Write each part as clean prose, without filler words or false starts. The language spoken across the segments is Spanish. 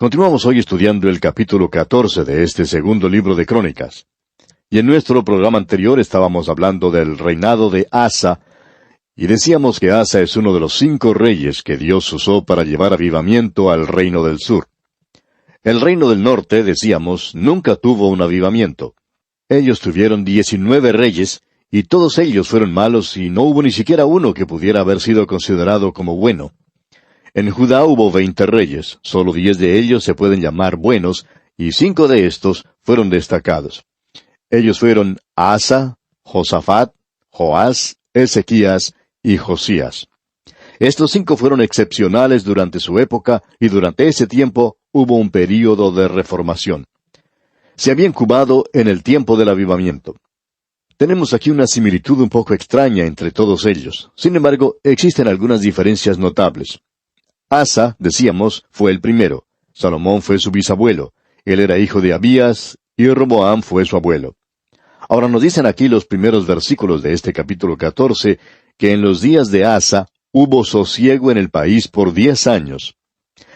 Continuamos hoy estudiando el capítulo 14 de este segundo libro de Crónicas. Y en nuestro programa anterior estábamos hablando del reinado de Asa, y decíamos que Asa es uno de los 5 reyes que Dios usó para llevar avivamiento al reino del sur. El reino del norte, decíamos, nunca tuvo un avivamiento. Ellos tuvieron 19 reyes, y todos ellos fueron malos, y no hubo ni siquiera uno que pudiera haber sido considerado como bueno. En Judá hubo 20 reyes, solo 10 de ellos se pueden llamar buenos, y 5 de estos fueron destacados. Ellos fueron Asa, Josafat, Joás, Ezequías y Josías. Estos 5 fueron excepcionales durante su época, y durante ese tiempo hubo un período de reformación. Se había incubado en el tiempo del avivamiento. Tenemos aquí una similitud un poco extraña entre todos ellos. Sin embargo, existen algunas diferencias notables. Asa, decíamos, fue el primero. Salomón fue su bisabuelo. Él era hijo de Abías, y Roboam fue su abuelo. Ahora nos dicen aquí los primeros versículos de este capítulo 14, que en los días de Asa hubo sosiego en el país por 10 años.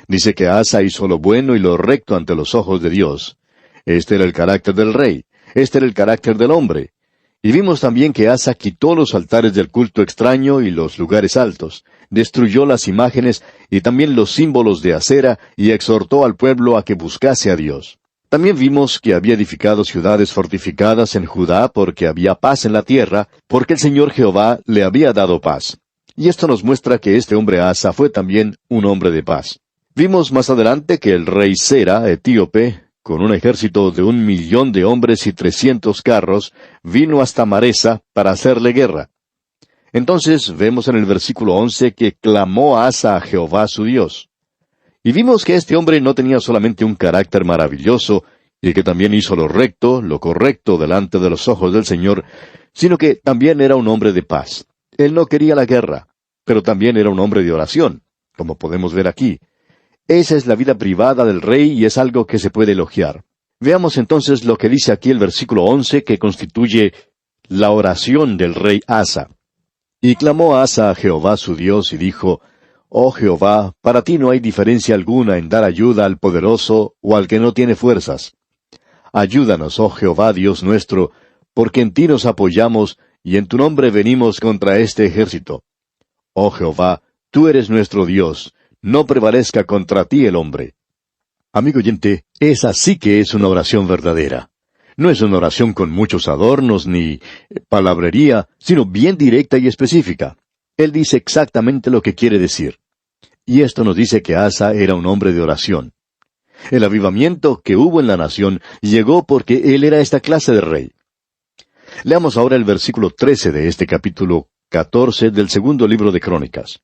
Dice que Asa hizo lo bueno y lo recto ante los ojos de Dios. Este era el carácter del rey. Este era el carácter del hombre. Y vimos también que Asa quitó los altares del culto extraño y los lugares altos, destruyó las imágenes y también los símbolos de acera y exhortó al pueblo a que buscase a Dios. También vimos que había edificado ciudades fortificadas en Judá porque había paz en la tierra, porque el Señor Jehová le había dado paz. Y esto nos muestra que este hombre Asa fue también un hombre de paz. Vimos más adelante que el rey Sera, etíope, con un ejército de 1,000,000 de hombres y 300 carros, vino hasta Maresa para hacerle guerra. Entonces vemos en el versículo 11 que clamó Asa a Jehová su Dios. Y vimos que este hombre no tenía solamente un carácter maravilloso, y que también hizo lo recto, lo correcto delante de los ojos del Señor, sino que también era un hombre de paz. Él no quería la guerra, pero también era un hombre de oración, como podemos ver aquí. Esa es la vida privada del rey y es algo que se puede elogiar. Veamos entonces lo que dice aquí el versículo 11, que constituye la oración del rey Asa. Y clamó Asa a Jehová su Dios y dijo, Oh Jehová, para ti no hay diferencia alguna en dar ayuda al poderoso o al que no tiene fuerzas. Ayúdanos, oh Jehová Dios nuestro, porque en ti nos apoyamos y en tu nombre venimos contra este ejército. Oh Jehová, tú eres nuestro Dios, no prevalezca contra ti el hombre. Amigo oyente, esa sí que es una oración verdadera. No es una oración con muchos adornos ni palabrería, sino bien directa y específica. Él dice exactamente lo que quiere decir. Y esto nos dice que Asa era un hombre de oración. El avivamiento que hubo en la nación llegó porque él era esta clase de rey. Leamos ahora el versículo 13 de este capítulo 14 del segundo libro de Crónicas.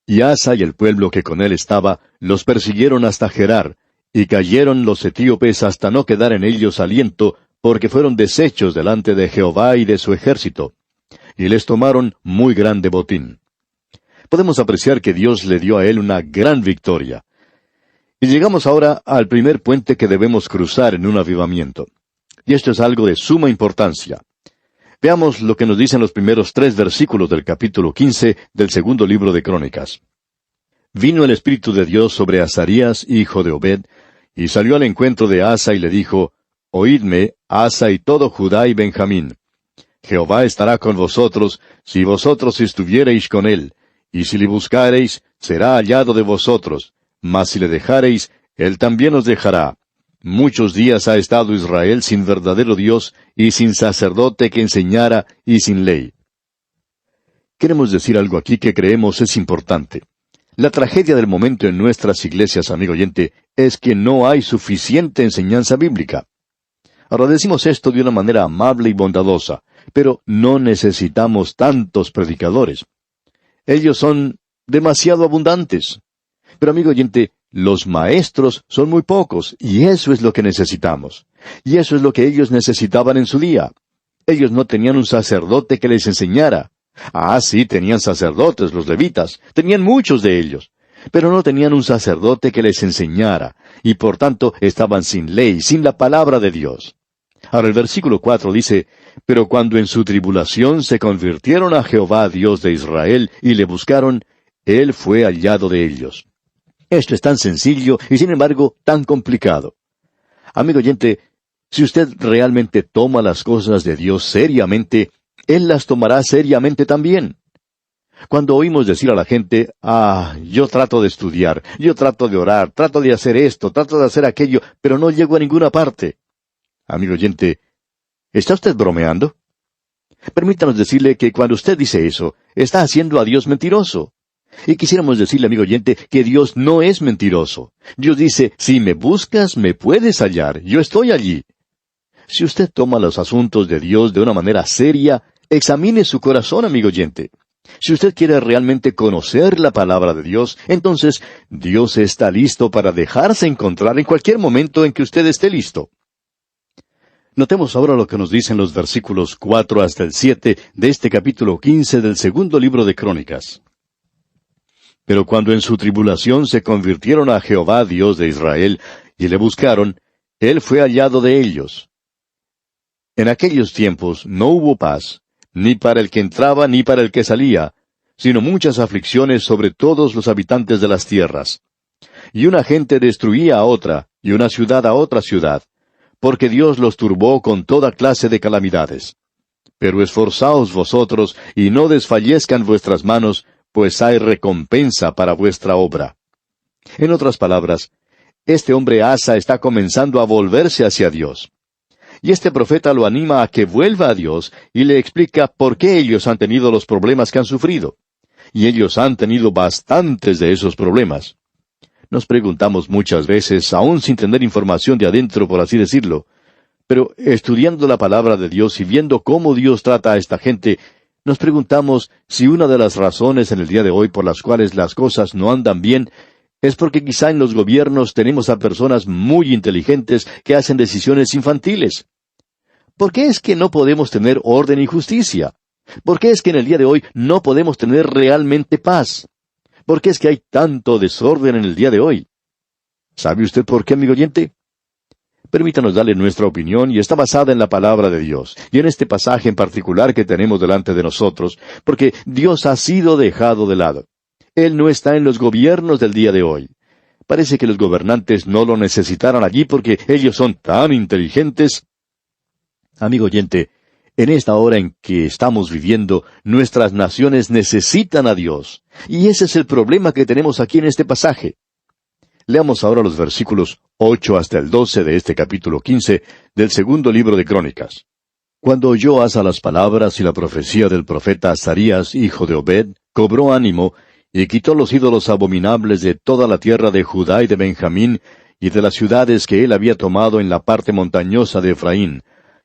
Y Asa y el pueblo que con él estaba los persiguieron hasta Gerar, y cayeron los etíopes hasta no quedar en ellos aliento, porque fueron deshechos delante de Jehová y de su ejército. Y les tomaron muy grande botín. Podemos apreciar que Dios le dio a él una gran victoria. Y llegamos ahora al primer puente que debemos cruzar en un avivamiento. Y esto es algo de suma importancia. Veamos lo que nos dicen los primeros 3 versículos del capítulo 15 del segundo libro de Crónicas. Vino el Espíritu de Dios sobre Azarías, hijo de Obed, y salió al encuentro de Asa y le dijo, Oídme, Asa y todo Judá y Benjamín. Jehová estará con vosotros, si vosotros estuviereis con él, y si le buscareis, será hallado de vosotros, mas si le dejareis, él también os dejará. Muchos días ha estado Israel sin verdadero Dios, y sin sacerdote que enseñara, y sin ley. Queremos decir algo aquí que creemos es importante. La tragedia del momento en nuestras iglesias, amigo oyente, es que no hay suficiente enseñanza bíblica. Ahora decimos esto de una manera amable y bondadosa, pero no necesitamos tantos predicadores. Ellos son demasiado abundantes. Pero amigo oyente, los maestros son muy pocos, y eso es lo que necesitamos. Y eso es lo que ellos necesitaban en su día. Ellos no tenían un sacerdote que les enseñara. Ah, sí, tenían sacerdotes, los levitas, tenían muchos de ellos, pero no tenían un sacerdote que les enseñara, y por tanto estaban sin ley, sin la palabra de Dios. Ahora el versículo 4 dice, Pero cuando en su tribulación se convirtieron a Jehová Dios de Israel, y le buscaron, él fue hallado de ellos. Esto es tan sencillo y sin embargo tan complicado. Amigo oyente, si usted realmente toma las cosas de Dios seriamente, Él las tomará seriamente también. Cuando oímos decir a la gente, yo trato de estudiar, yo trato de orar, trato de hacer esto, trato de hacer aquello, pero no llego a ninguna parte. Amigo oyente, ¿está usted bromeando? Permítanos decirle que cuando usted dice eso, está haciendo a Dios mentiroso. Y quisiéramos decirle, amigo oyente, que Dios no es mentiroso. Dios dice, si me buscas, me puedes hallar, yo estoy allí. Si usted toma los asuntos de Dios de una manera seria, examine su corazón, amigo oyente. Si usted quiere realmente conocer la palabra de Dios, entonces Dios está listo para dejarse encontrar en cualquier momento en que usted esté listo. Notemos ahora lo que nos dicen los versículos 4 hasta el 7 de este capítulo 15 del segundo libro de Crónicas. Pero cuando en su tribulación se convirtieron a Jehová, Dios de Israel, y le buscaron, Él fue hallado de ellos. En aquellos tiempos no hubo paz, ni para el que entraba ni para el que salía, sino muchas aflicciones sobre todos los habitantes de las tierras. Y una gente destruía a otra, y una ciudad a otra ciudad, porque Dios los turbó con toda clase de calamidades. Pero esforzaos vosotros, y no desfallezcan vuestras manos, pues hay recompensa para vuestra obra. En otras palabras, este hombre Asa está comenzando a volverse hacia Dios. Y este profeta lo anima a que vuelva a Dios y le explica por qué ellos han tenido los problemas que han sufrido. Y ellos han tenido bastantes de esos problemas. Nos preguntamos muchas veces, aún sin tener información de adentro, por así decirlo, pero estudiando la palabra de Dios y viendo cómo Dios trata a esta gente, nos preguntamos si una de las razones en el día de hoy por las cuales las cosas no andan bien es porque quizá en los gobiernos tenemos a personas muy inteligentes que hacen decisiones infantiles. ¿Por qué es que no podemos tener orden y justicia? ¿Por qué es que en el día de hoy no podemos tener realmente paz? ¿Por qué es que hay tanto desorden en el día de hoy? ¿Sabe usted por qué, amigo oyente? Permítanos darle nuestra opinión y está basada en la palabra de Dios, y en este pasaje en particular que tenemos delante de nosotros, porque Dios ha sido dejado de lado. Él no está en los gobiernos del día de hoy. Parece que los gobernantes no lo necesitaran allí porque ellos son tan inteligentes. Amigo oyente, en esta hora en que estamos viviendo, nuestras naciones necesitan a Dios, y ese es el problema que tenemos aquí en este pasaje. Leamos ahora los versículos 8 hasta el 12 de este capítulo 15 del segundo libro de Crónicas. Cuando oyó Asa las palabras y la profecía del profeta Azarías, hijo de Obed, cobró ánimo, y quitó los ídolos abominables de toda la tierra de Judá y de Benjamín, y de las ciudades que él había tomado en la parte montañosa de Efraín,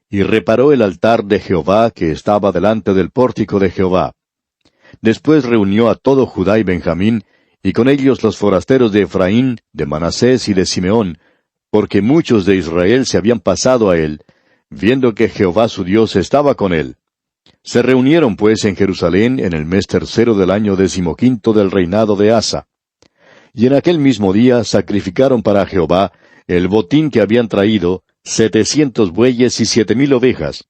y reparó el altar de Jehová que estaba delante del pórtico de Jehová. Después reunió a todo Judá y Benjamín, y con ellos los forasteros de Efraín, de Manasés y de Simeón, porque muchos de Israel se habían pasado a él, viendo que Jehová su Dios estaba con él. Se reunieron pues en Jerusalén en el mes tercero del año 15 del reinado de Asa. Y en aquel mismo día sacrificaron para Jehová el botín que habían traído, 700 bueyes y 7,000 ovejas.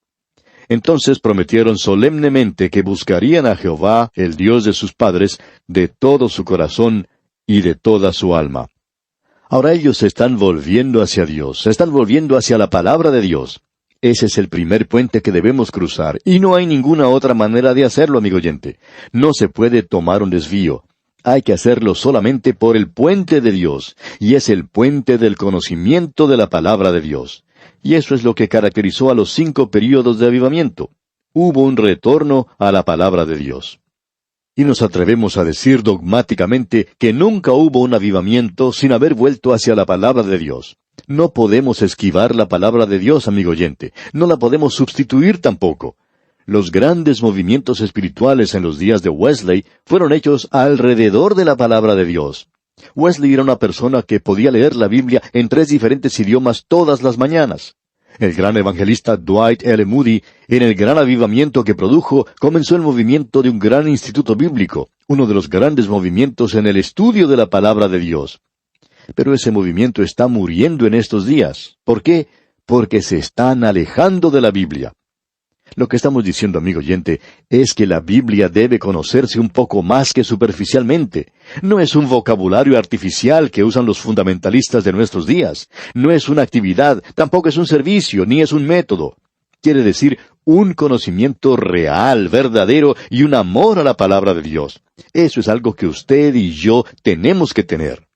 Entonces prometieron solemnemente que buscarían a Jehová, el Dios de sus padres, de todo su corazón y de toda su alma. Ahora ellos se están volviendo hacia Dios, se están volviendo hacia la palabra de Dios. Ese es el primer puente que debemos cruzar, y no hay ninguna otra manera de hacerlo, amigo oyente. No se puede tomar un desvío. Hay que hacerlo solamente por el puente de Dios, y es el puente del conocimiento de la palabra de Dios. Y eso es lo que caracterizó a los 5 períodos de avivamiento. Hubo un retorno a la palabra de Dios. Y nos atrevemos a decir dogmáticamente que nunca hubo un avivamiento sin haber vuelto hacia la palabra de Dios. No podemos esquivar la palabra de Dios, amigo oyente. No la podemos sustituir tampoco. Los grandes movimientos espirituales en los días de Wesley fueron hechos alrededor de la palabra de Dios. Wesley era una persona que podía leer la Biblia en 3 diferentes idiomas todas las mañanas. El gran evangelista Dwight L. Moody, en el gran avivamiento que produjo, comenzó el movimiento de un gran instituto bíblico, uno de los grandes movimientos en el estudio de la palabra de Dios. Pero ese movimiento está muriendo en estos días. ¿Por qué? Porque se están alejando de la Biblia. Lo que estamos diciendo, amigo oyente, es que la Biblia debe conocerse un poco más que superficialmente. No es un vocabulario artificial que usan los fundamentalistas de nuestros días. No es una actividad, tampoco es un servicio, ni es un método. Quiere decir un conocimiento real, verdadero y un amor a la palabra de Dios. Eso es algo que usted y yo tenemos que tener.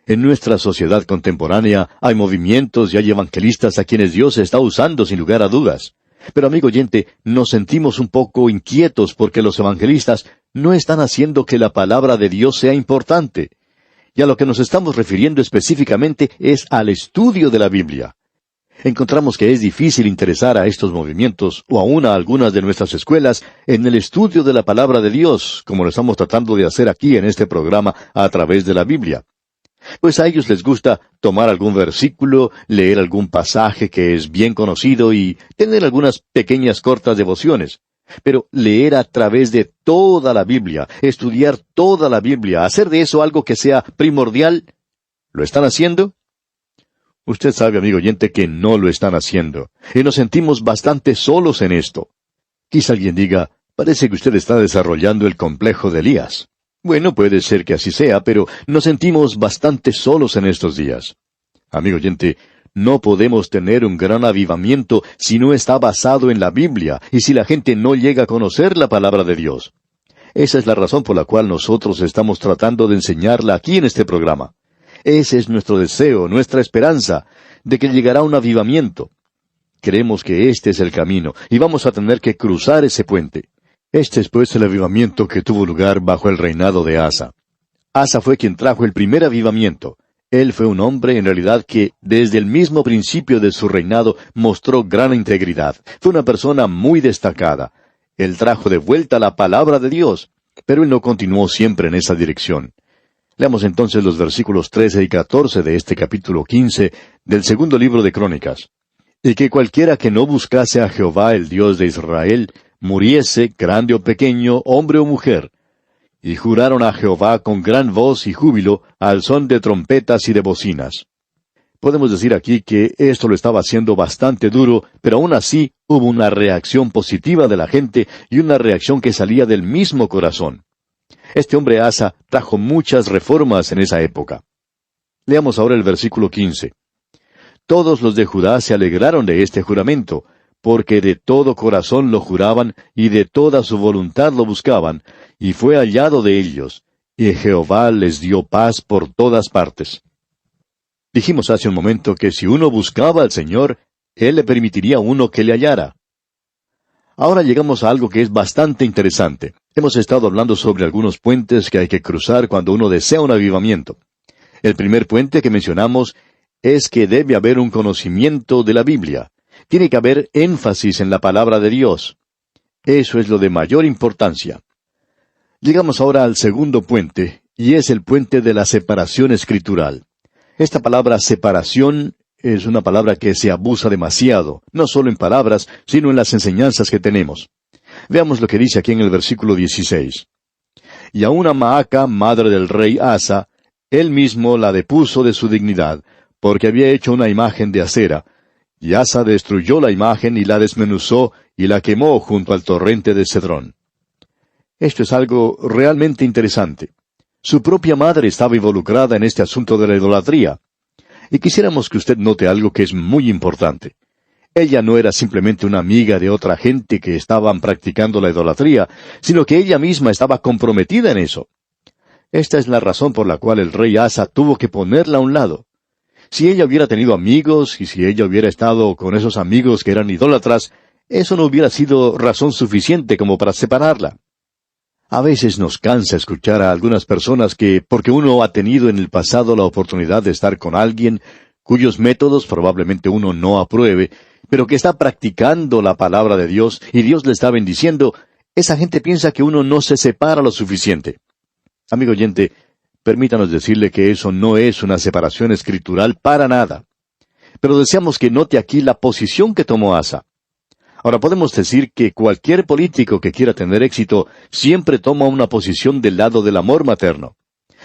En nuestra sociedad contemporánea hay movimientos y hay evangelistas a quienes Dios está usando sin lugar a dudas. Pero, amigo oyente, nos sentimos un poco inquietos porque los evangelistas no están haciendo que la palabra de Dios sea importante. Y a lo que nos estamos refiriendo específicamente es al estudio de la Biblia. Encontramos que es difícil interesar a estos movimientos, o aún a algunas de nuestras escuelas, en el estudio de la palabra de Dios, como lo estamos tratando de hacer aquí en este programa a través de la Biblia. Pues a ellos les gusta tomar algún versículo, leer algún pasaje que es bien conocido y tener algunas pequeñas cortas devociones. Pero leer a través de toda la Biblia, estudiar toda la Biblia, hacer de eso algo que sea primordial, ¿lo están haciendo? Usted sabe, amigo oyente, que no lo están haciendo, y nos sentimos bastante solos en esto. Quizá alguien diga, parece que usted está desarrollando el complejo de Elías. Bueno, puede ser que así sea, pero nos sentimos bastante solos en estos días. Amigo oyente, no podemos tener un gran avivamiento si no está basado en la Biblia y si la gente no llega a conocer la palabra de Dios. Esa es la razón por la cual nosotros estamos tratando de enseñarla aquí en este programa. Ese es nuestro deseo, nuestra esperanza, de que llegará un avivamiento. Creemos que este es el camino y vamos a tener que cruzar ese puente. Este es pues el avivamiento que tuvo lugar bajo el reinado de Asa. Asa fue quien trajo el primer avivamiento. Él fue un hombre, en realidad, que desde el mismo principio de su reinado mostró gran integridad. Fue una persona muy destacada. Él trajo de vuelta la palabra de Dios, pero él no continuó siempre en esa dirección. Leamos entonces los versículos 13 y 14 de este capítulo 15 del segundo libro de Crónicas. Y que cualquiera que no buscase a Jehová, el Dios de Israel, muriese, grande o pequeño, hombre o mujer. Y juraron a Jehová con gran voz y júbilo, al son de trompetas y de bocinas. Podemos decir aquí que esto lo estaba haciendo bastante duro, pero aún así hubo una reacción positiva de la gente y una reacción que salía del mismo corazón. Este hombre Asa trajo muchas reformas en esa época. Leamos ahora el versículo 15. Todos los de Judá se alegraron de este juramento, porque de todo corazón lo juraban, y de toda su voluntad lo buscaban, y fue hallado de ellos, y Jehová les dio paz por todas partes. Dijimos hace un momento que si uno buscaba al Señor, Él le permitiría a uno que le hallara. Ahora llegamos a algo que es bastante interesante. Hemos estado hablando sobre algunos puentes que hay que cruzar cuando uno desea un avivamiento. El primer puente que mencionamos es que debe haber un conocimiento de la Biblia. Tiene que haber énfasis en la palabra de Dios. Eso es lo de mayor importancia. Llegamos ahora al segundo puente, y es el puente de la separación escritural. Esta palabra separación es una palabra que se abusa demasiado, no solo en palabras, sino en las enseñanzas que tenemos. Veamos lo que dice aquí en el versículo 16. Y aun a Maaca, madre del rey Asa, él mismo la depuso de su dignidad, porque había hecho una imagen de acera, y Asa destruyó la imagen y la desmenuzó y la quemó junto al torrente de Cedrón. Esto es algo realmente interesante. Su propia madre estaba involucrada en este asunto de la idolatría. Y quisiéramos que usted note algo que es muy importante. Ella no era simplemente una amiga de otra gente que estaban practicando la idolatría, sino que ella misma estaba comprometida en eso. Esta es la razón por la cual el rey Asa tuvo que ponerla a un lado. Si ella hubiera tenido amigos, y si ella hubiera estado con esos amigos que eran idólatras, eso no hubiera sido razón suficiente como para separarla. A veces nos cansa escuchar a algunas personas que, porque uno ha tenido en el pasado la oportunidad de estar con alguien, cuyos métodos probablemente uno no apruebe, pero que está practicando la palabra de Dios y Dios le está bendiciendo, esa gente piensa que uno no se separa lo suficiente. Amigo oyente, permítanos decirle que eso no es una separación escritural para nada. Pero deseamos que note aquí la posición que tomó Asa. Ahora podemos decir que cualquier político que quiera tener éxito siempre toma una posición del lado del amor materno.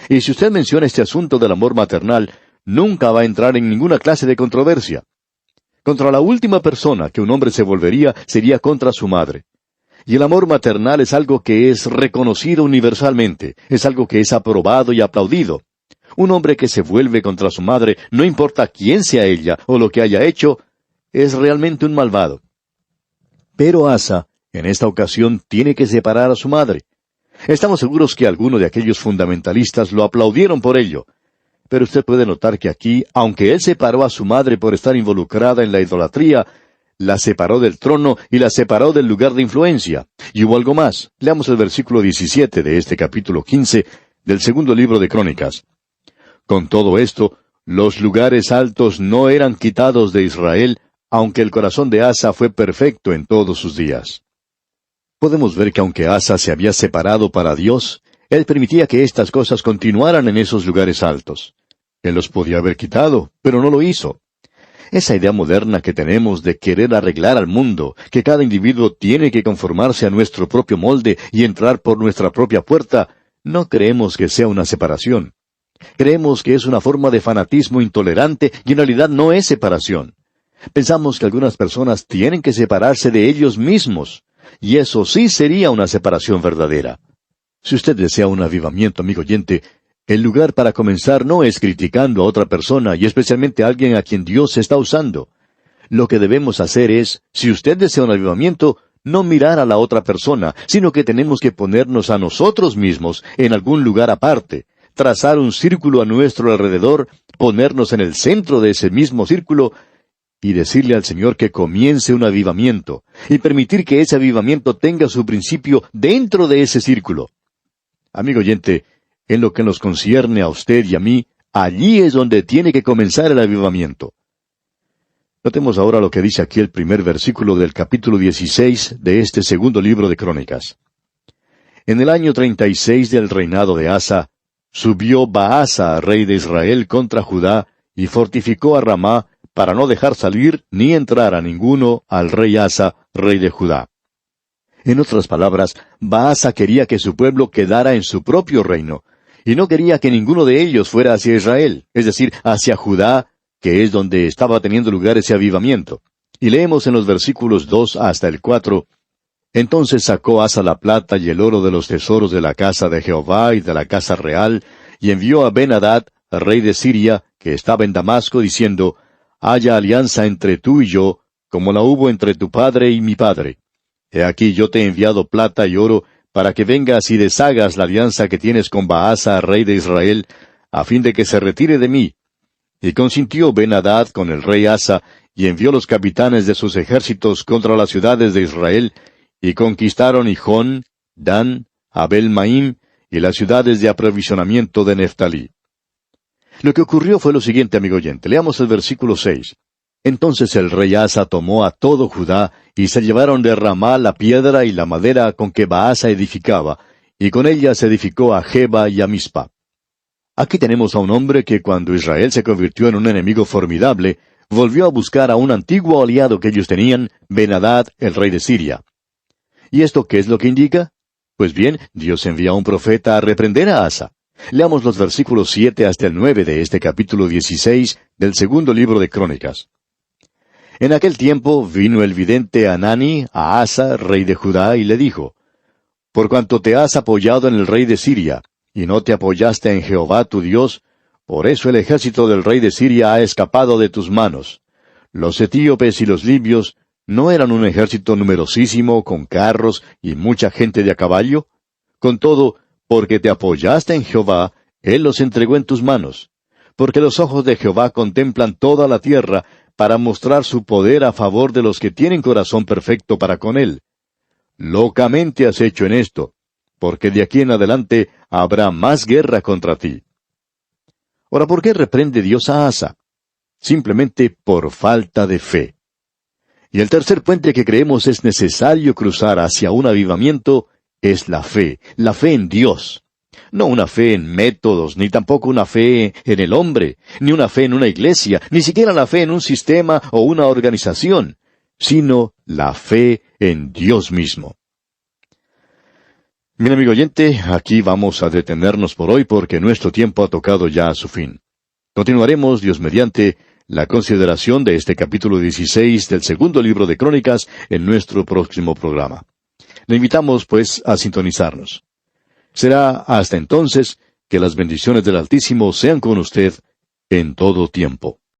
Y si usted menciona este asunto del amor maternal, nunca va a entrar en ninguna clase de controversia. Contra la última persona que un hombre se volvería sería contra su madre. Y el amor maternal es algo que es reconocido universalmente, es algo que es aprobado y aplaudido. Un hombre que se vuelve contra su madre, no importa quién sea ella o lo que haya hecho, es realmente un malvado. Pero Asa, en esta ocasión, tiene que separar a su madre. Estamos seguros que algunos de aquellos fundamentalistas lo aplaudieron por ello. Pero usted puede notar que aquí, aunque él separó a su madre por estar involucrada en la idolatría, la separó del trono y la separó del lugar de influencia. Y hubo algo más. Leamos el versículo 17 de este capítulo 15 del segundo libro de Crónicas. Con todo esto, los lugares altos no eran quitados de Israel, aunque el corazón de Asa fue perfecto en todos sus días. Podemos ver que aunque Asa se había separado para Dios, él permitía que estas cosas continuaran en esos lugares altos. Él los podía haber quitado, pero no lo hizo. Esa idea moderna que tenemos de querer arreglar al mundo, que cada individuo tiene que conformarse a nuestro propio molde y entrar por nuestra propia puerta, no creemos que sea una separación. Creemos que es una forma de fanatismo intolerante y en realidad no es separación. Pensamos que algunas personas tienen que separarse de ellos mismos, y eso sí sería una separación verdadera. Si usted desea un avivamiento, amigo oyente, el lugar para comenzar no es criticando a otra persona y especialmente a alguien a quien Dios está usando. Lo que debemos hacer es, si usted desea un avivamiento, no mirar a la otra persona, sino que tenemos que ponernos a nosotros mismos en algún lugar aparte, trazar un círculo a nuestro alrededor, ponernos en el centro de ese mismo círculo y decirle al Señor que comience un avivamiento, y permitir que ese avivamiento tenga su principio dentro de ese círculo. Amigo oyente, en lo que nos concierne a usted y a mí, allí es donde tiene que comenzar el avivamiento. Notemos ahora lo que dice aquí el primer versículo del capítulo 16 de este segundo libro de Crónicas. En el año 36 del reinado de Asa, subió Baasa, rey de Israel, contra Judá, y fortificó a Ramá, para no dejar salir ni entrar a ninguno al rey Asa, rey de Judá. En otras palabras, Baasa quería que su pueblo quedara en su propio reino, y no quería que ninguno de ellos fuera hacia Israel, es decir, hacia Judá, que es donde estaba teniendo lugar ese avivamiento. Y leemos en los versículos 2 hasta el 4, Entonces sacó Asa la plata y el oro de los tesoros de la casa de Jehová y de la casa real, y envió a Ben-Hadad, rey de Siria, que estaba en Damasco, diciendo, Haya alianza entre tú y yo, como la hubo entre tu padre y mi padre. He aquí yo te he enviado plata y oro, para que vengas y deshagas la alianza que tienes con Baasa, rey de Israel, a fin de que se retire de mí. Y consintió Ben-Hadad con el rey Asa, y envió los capitanes de sus ejércitos contra las ciudades de Israel, y conquistaron Hijón, Dan, Abel-Maim, y las ciudades de aprovisionamiento de Neftalí. Lo que ocurrió fue lo siguiente, amigo oyente. Leamos el versículo 6. Entonces el rey Asa tomó a todo Judá, y se llevaron de Ramá la piedra y la madera con que Baasa edificaba, y con ella se edificó a Geba y a Mispa. Aquí tenemos a un hombre que cuando Israel se convirtió en un enemigo formidable, volvió a buscar a un antiguo aliado que ellos tenían, Ben-Hadad, el rey de Siria. ¿Y esto qué es lo que indica? Pues bien, Dios envía a un profeta a reprender a Asa. Leamos los versículos 7 hasta el 9 de este capítulo 16 del segundo libro de Crónicas. En aquel tiempo vino el vidente Hanani a Asa, rey de Judá, y le dijo, Por cuanto te has apoyado en el rey de Siria, y no te apoyaste en Jehová tu Dios, por eso el ejército del rey de Siria ha escapado de tus manos. Los etíopes y los libios ¿no eran un ejército numerosísimo, con carros y mucha gente de a caballo? Con todo, porque te apoyaste en Jehová, Él los entregó en tus manos. Porque los ojos de Jehová contemplan toda la tierra, para mostrar su poder a favor de los que tienen corazón perfecto para con Él. Locamente has hecho en esto, porque de aquí en adelante habrá más guerra contra ti. Ahora, ¿por qué reprende Dios a Asa? Simplemente por falta de fe. Y el tercer puente que creemos es necesario cruzar hacia un avivamiento es la fe en Dios. No una fe en métodos, ni tampoco una fe en el hombre, ni una fe en una iglesia, ni siquiera la fe en un sistema o una organización, sino la fe en Dios mismo. Bien, amigo oyente, aquí vamos a detenernos por hoy porque nuestro tiempo ha tocado ya a su fin. Continuaremos, Dios mediante, la consideración de este capítulo 16 del segundo libro de Crónicas en nuestro próximo programa. Le invitamos, pues, a sintonizarnos. Será hasta entonces que las bendiciones del Altísimo sean con usted en todo tiempo.